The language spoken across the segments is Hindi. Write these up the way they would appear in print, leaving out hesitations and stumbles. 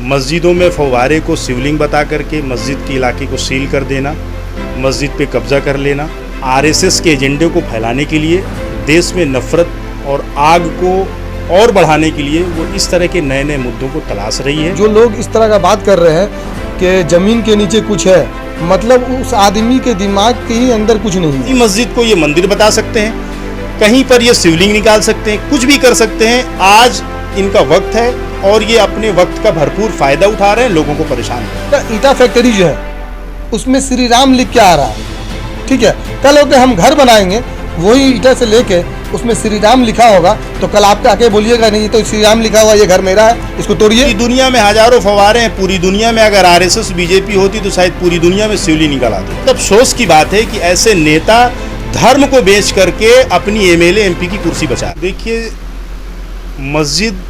मस्जिदों में फव्वारे को शिवलिंग बता करके मस्जिद के इलाके को सील कर देना, मस्जिद पे कब्जा कर लेना, आरएसएस के एजेंडे को फैलाने के लिए, देश में नफरत और आग को और बढ़ाने के लिए वो इस तरह के नए नए मुद्दों को तलाश रही है। जो लोग इस तरह का बात कर रहे हैं कि ज़मीन के नीचे कुछ है, मतलब उस आदमी के दिमाग के ही अंदर कुछ नहीं है। मस्जिद को ये मंदिर बता सकते हैं, कहीं पर ये शिवलिंग निकाल सकते हैं, कुछ भी कर सकते हैं। आज इनका वक्त है और ये अपने वक्त का भरपूर फायदा उठा रहे हैं, लोगों को परेशान कर रहे हैं। ईटा फैक्ट्री जो है उसमें श्री राम लिख के आ रहा है, ठीक है। कल होकर हम घर बनाएंगे, वही ईटा से लेके उसमें श्री राम लिखा होगा, तो कल आप आके बोलिएगा नहीं तो श्री राम लिखा हुआ ये घर मेरा है, इसको तोड़िए। पूरी दुनिया में हजारों फव्वारे हैं, पूरी दुनिया में अगर आरएसएस बीजेपी होती तो शायद पूरी दुनिया में शिवलिंग निकल आती। तब अफसोस की बात है कि ऐसे नेता धर्म को बेच करके अपनी एमएलए एमपी की कुर्सी बचा। देखिए, मस्जिद,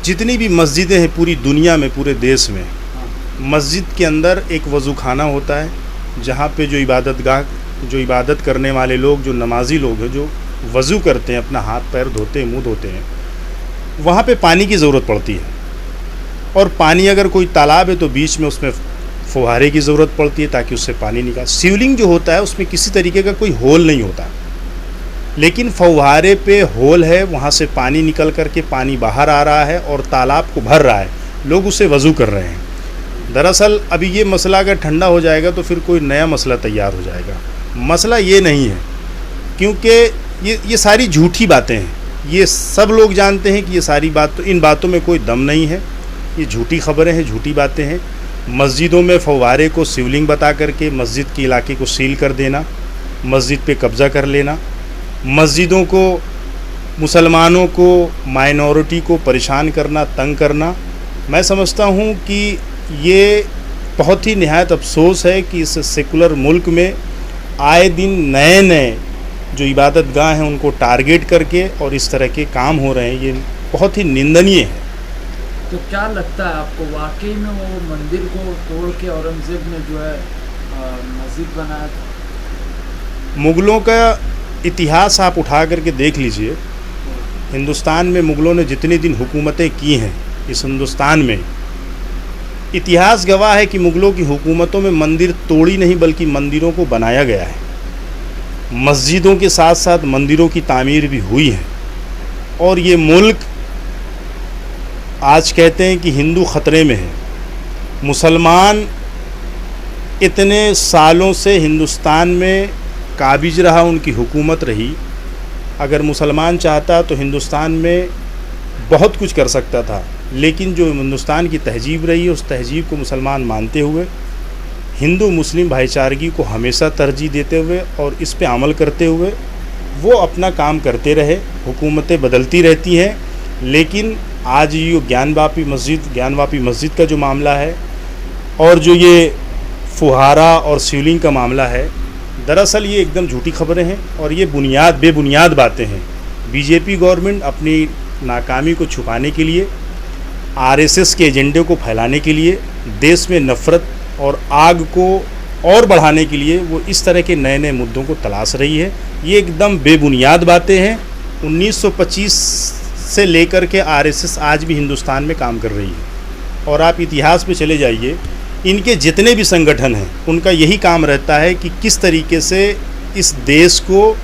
जितनी भी मस्जिदें हैं पूरी दुनिया में, पूरे देश में, मस्जिद के अंदर एक वज़ूखाना होता है, जहाँ पे जो इबादत करने वाले लोग, जो नमाजी लोग हैं, जो वज़ू करते हैं, अपना हाथ पैर धोते हैं, मुंह धोते हैं, वहाँ पे पानी की ज़रूरत पड़ती है। और पानी अगर कोई तालाब है तो बीच में उसमें फुहारे की ज़रूरत पड़ती है ताकि उससे पानी निकाल। शिवलिंग जो होता है उसमें किसी तरीके का कोई होल नहीं होता, लेकिन फव्वारे पे होल है, वहाँ से पानी निकल करके पानी बाहर आ रहा है और तालाब को भर रहा है, लोग उसे वज़ू कर रहे हैं। दरअसल अभी ये मसला अगर ठंडा हो जाएगा तो फिर कोई नया मसला तैयार हो जाएगा। मसला ये नहीं है, क्योंकि ये सारी झूठी बातें हैं, ये सब लोग जानते हैं कि ये सारी इन बातों में कोई दम नहीं है, ये झूठी खबरें हैं, झूठी बातें हैं। मस्जिदों में फव्वारे को शिवलिंग बता करके मस्जिद के इलाके को सील कर देना, मस्जिद पे कब्ज़ा कर लेना, मस्जिदों को, मुसलमानों को, माइनॉरिटी को परेशान करना, तंग करना, मैं समझता हूँ कि ये बहुत ही निहायत अफसोस है कि इस सेकुलर मुल्क में आए दिन नए नए जो इबादत गाह हैं उनको टारगेट करके और इस तरह के काम हो रहे हैं, ये बहुत ही निंदनीय है। तो क्या लगता है आपको, वाकई में वो मंदिर को तोड़ के औरंगज़ेब ने जो है मस्जिद बनाया था? मुग़लों का इतिहास आप उठा करके देख लीजिए, हिंदुस्तान में मुग़लों ने जितने दिन हुकूमतें की हैं इस हिंदुस्तान में, इतिहास गवाह है कि मुग़लों की हुकूमतों में मंदिर तोड़ी नहीं बल्कि मंदिरों को बनाया गया है। मस्जिदों के साथ साथ मंदिरों की तामीर भी हुई है। और ये मुल्क आज कहते हैं कि हिंदू ख़तरे में है। मुसलमान इतने सालों से हिंदुस्तान में काबिज रहा, उनकी हुकूमत रही। अगर मुसलमान चाहता तो हिंदुस्तान में बहुत कुछ कर सकता था, लेकिन जो हिंदुस्तान की तहजीब रही है उस तहजीब को मुसलमान मानते हुए, हिंदू मुस्लिम भाईचारगी को हमेशा तरजीह देते हुए और इस पे अमल करते हुए वो अपना काम करते रहे। हुकूमतें बदलती रहती हैं, लेकिन आज ये ज्ञानवापी मस्जिद का जो मामला है और जो ये फुहारा और शिवलिंग का मामला है, दरअसल ये एकदम झूठी खबरें हैं और ये बेबुनियाद बातें हैं। बीजेपी गवर्नमेंट अपनी नाकामी को छुपाने के लिए, आरएसएस के एजेंडे को फैलाने के लिए, देश में नफरत और आग को और बढ़ाने के लिए वो इस तरह के नए नए मुद्दों को तलाश रही है। ये एकदम बेबुनियाद बातें हैं। 1925 से लेकर के आरएसएस आज भी हिंदुस्तान में काम कर रही है। और आप इतिहास पे चले जाइए, इनके जितने भी संगठन हैं उनका यही काम रहता है कि किस तरीके से इस देश को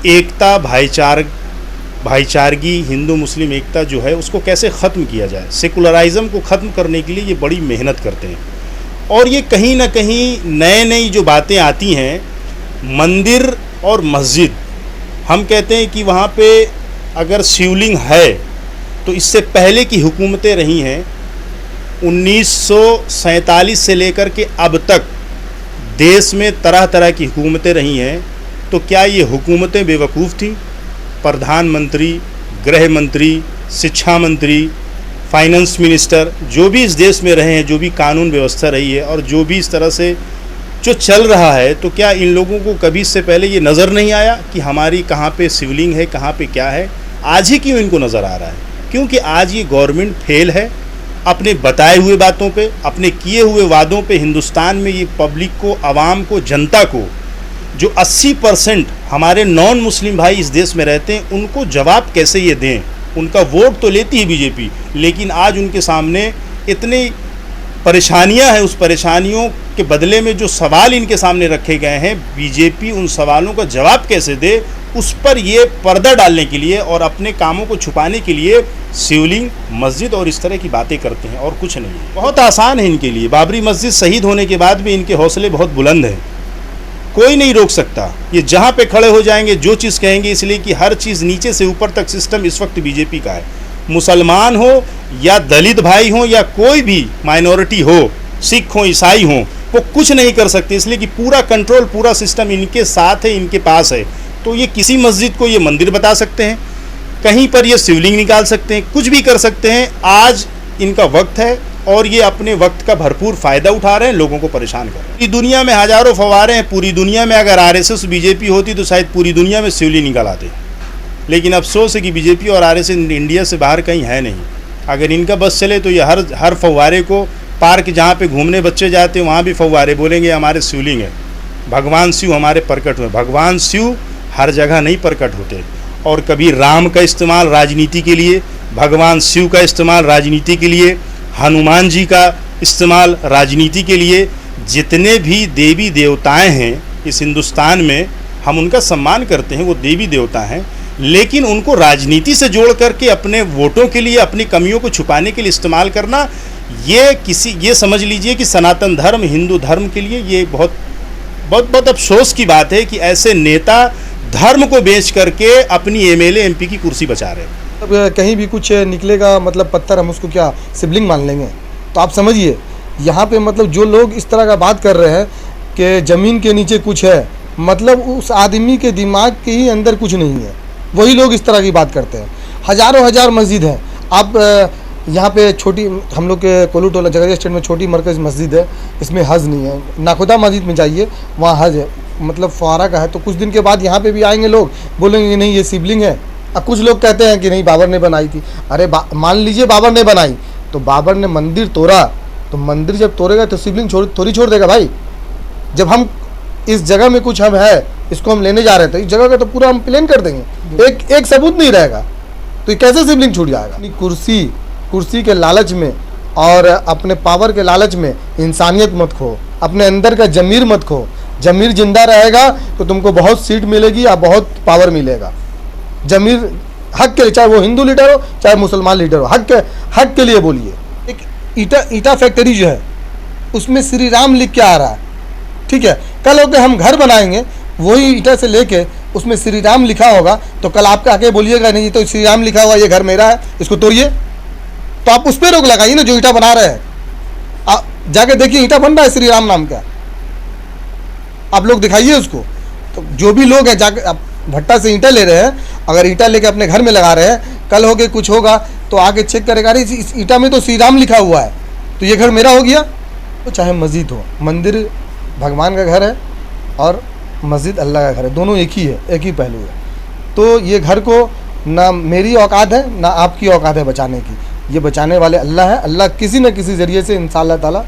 एकता, भाईचारगी, हिंदू मुस्लिम एकता जो है उसको कैसे ख़त्म किया जाए। सेकुलराइज़म को ख़त्म करने के लिए ये बड़ी मेहनत करते हैं। और ये कहीं ना कहीं नई जो बातें आती हैं, मंदिर और मस्जिद, हम कहते हैं कि वहाँ पे अगर शिवलिंग है तो इससे पहले की हुकूमतें रही हैं, 1947 से लेकर के अब तक देश में तरह तरह की हुकूमतें रही हैं। तो क्या ये हुकूमतें बेवकूफ़ थीं? प्रधानमंत्री, गृह मंत्री, शिक्षा मंत्री, फाइनेंस मिनिस्टर, जो भी इस देश में रहे हैं, जो भी कानून व्यवस्था रही है और जो भी इस तरह से जो चल रहा है, तो क्या इन लोगों को कभी इससे पहले ये नज़र नहीं आया कि हमारी कहाँ पे शिवलिंग है, कहाँ पे क्या है? आज ही क्यों इनको नज़र आ रहा है? क्योंकि आज ये गवर्नमेंट फेल है अपने बताए हुए बातों पे, अपने किए हुए वादों पे। हिंदुस्तान में ये पब्लिक को, आवाम को, जनता को, जो 80% हमारे नॉन मुस्लिम भाई इस देश में रहते हैं, उनको जवाब कैसे ये दें? उनका वोट तो लेती है बीजेपी, लेकिन आज उनके सामने इतनी परेशानियां हैं, उस परेशानियों के बदले में जो सवाल इनके सामने रखे गए हैं, बीजेपी उन सवालों का जवाब कैसे दे, उस पर ये पर्दा डालने के लिए और अपने कामों को छुपाने के लिए शिवलिंग, मस्जिद और इस तरह की बातें करते हैं और कुछ नहीं है। बहुत आसान है इनके लिए। बाबरी मस्जिद शहीद होने के बाद भी इनके हौसले बहुत बुलंद हैं, कोई नहीं रोक सकता। ये जहाँ पे खड़े हो जाएंगे, जो चीज़ कहेंगे, इसलिए कि हर चीज़ नीचे से ऊपर तक सिस्टम इस वक्त बीजेपी का है। मुसलमान हो या दलित भाई हो या कोई भी माइनॉरिटी हो, सिख हो, ईसाई हो, वो कुछ नहीं कर सकते, इसलिए कि पूरा कंट्रोल, पूरा सिस्टम इनके साथ है, इनके पास है। तो ये किसी मस्जिद को ये मंदिर बता सकते हैं, कहीं पर ये शिवलिंग निकाल सकते हैं, कुछ भी कर सकते हैं। आज इनका वक्त है और ये अपने वक्त का भरपूर फ़ायदा उठा रहे हैं, लोगों को परेशान कर रहे हैं। पूरी दुनिया में हज़ारों फव्वारे हैं। पूरी दुनिया में अगर आरएसएस बीजेपी होती तो शायद पूरी दुनिया में शिवलिंग निकाल आते, लेकिन अफसोस है कि बीजेपी और आरएसएस इंडिया से बाहर कहीं है नहीं। अगर इनका बस चले तो ये हर फव्वारे को, पार्क जहाँ पे घूमने बच्चे जाते हैं वहाँ भी फव्वारे बोलेंगे हमारे शिवलिंग है, भगवान शिव हमारे प्रकट हुए। भगवान शिव हर जगह नहीं प्रकट होते। और कभी राम का इस्तेमाल राजनीति के लिए, भगवान शिव का इस्तेमाल राजनीति के लिए, हनुमान जी का इस्तेमाल राजनीति के लिए। जितने भी देवी देवताएं हैं इस हिंदुस्तान में, हम उनका सम्मान करते हैं, वो देवी देवता हैं, लेकिन उनको राजनीति से जोड़ करके अपने वोटों के लिए, अपनी कमियों को छुपाने के लिए इस्तेमाल करना, ये समझ लीजिए कि सनातन धर्म, हिंदू धर्म के लिए ये बहुत अफसोस की बात है कि ऐसे नेता धर्म को बेच करके अपनी एमएलए एमपी की कुर्सी बचा रहे हैं। अब कहीं भी कुछ निकलेगा, मतलब पत्थर, हम उसको क्या सिबलिंग मान लेंगे? तो आप समझिए यहाँ पे मतलब जो लोग इस तरह का बात कर रहे हैं कि ज़मीन के नीचे कुछ है, मतलब उस आदमी के दिमाग के ही अंदर कुछ नहीं है, वही लोग इस तरह की बात करते हैं। हज़ारों हज़ार मस्जिद हैं। आप यहाँ पे छोटी, हम लोग के कोल्लू टोला झगड़िया स्टेट में छोटी मरकज़ मस्जिद है, इसमें हज नहीं है। नाखुदा मस्जिद में जाइए, वहाँ हज है, मतलब फुआरा का है। तो कुछ दिन के बाद यहाँ पे भी आएंगे लोग, बोलेंगे नहीं ये शिवलिंग है। अब कुछ लोग कहते हैं कि नहीं बाबर ने बनाई थी। अरे मान लीजिए बाबर ने बनाई, तो बाबर ने मंदिर तोड़ा, तो मंदिर जब तोड़ेगा तो शिवलिंग थोड़ी छोड़ देगा भाई। जब हम इस जगह में कुछ हम है, इसको हम लेने जा रहे थे, इस जगह का तो पूरा हम प्लेन कर देंगे, एक सबूत नहीं रहेगा, तो ये कैसे शिवलिंग छूट जाएगा? कुर्सी के लालच में और अपने पावर के लालच में इंसानियत मत खो, अपने अंदर का जमीर मत खो। जमीर जिंदा रहेगा तो तुमको बहुत सीट मिलेगी या बहुत पावर मिलेगा। जमीर हक के लिए, चाहे वो हिंदू लीडर हो चाहे मुसलमान लीडर हो, हक के लिए बोलिए। एक ईटा फैक्ट्री जो है उसमें श्री राम लिख के आ रहा है, ठीक है। कल होकर हम घर बनाएंगे, वही ईटा से लेके उसमें श्री राम लिखा होगा, तो कल आपके आके बोलिएगा नहीं तो श्री राम लिखा हुआ, ये घर मेरा है, इसको तोड़िए। तो आप उस पर रोक लगाइए ना, जो ईटा बना रहे हैं। आप जाके देखिए ईटा बन रहा है श्री राम नाम का, आप लोग दिखाइए उसको। तो जो भी लोग हैं जाके, आप भट्टा से ईंटा ले रहे हैं, अगर ईंटा लेके अपने घर में लगा रहे हैं, कल हो के कुछ होगा तो आके चेक करेगा, अरे इस ईंटा में तो श्री राम लिखा हुआ है, तो ये घर मेरा हो गया। तो चाहे मस्जिद हो, मंदिर भगवान का घर है और मस्जिद अल्लाह का घर है, दोनों एक ही है, एक ही पहलू है। तो ये घर को ना मेरी औकात है ना आपकी औकात है बचाने की, ये बचाने वाले अल्लाह है। अल्लाह किसी न किसी ज़रिए से इंशाअल्लाह ताला,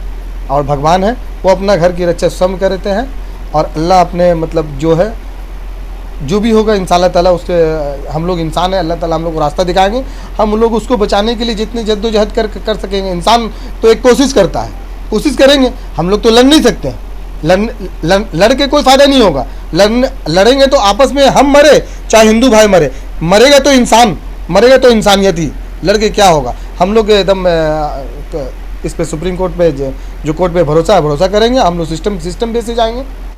और भगवान है, वो अपना घर की रक्षा स्वयं करते हैं। और अल्लाह अपने मतलब जो है, जो भी होगा इंशाअल्लाह ताला उसके, हम लोग इंसान हैं, अल्लाह ताला हम लोग को रास्ता दिखाएंगे। हम लोग उसको बचाने के लिए जितनी जद्दोजहद कर सकेंगे। इंसान तो एक कोशिश करता है, कोशिश करेंगे। हम लोग तो लड़ नहीं सकते हैं, लड़ के कोई फ़ायदा नहीं होगा। लड़ेंगे तो आपस में हम मरे चाहे हिंदू भाई मरे, मरेगा तो इंसान, मरेगा तो इंसानियत ही, लड़के क्या होगा। हम लोग एकदम इस पे सुप्रीम कोर्ट पे, जो कोर्ट पे भरोसा है, भरोसा करेंगे। हम लोग सिस्टम बेस से जाएंगे।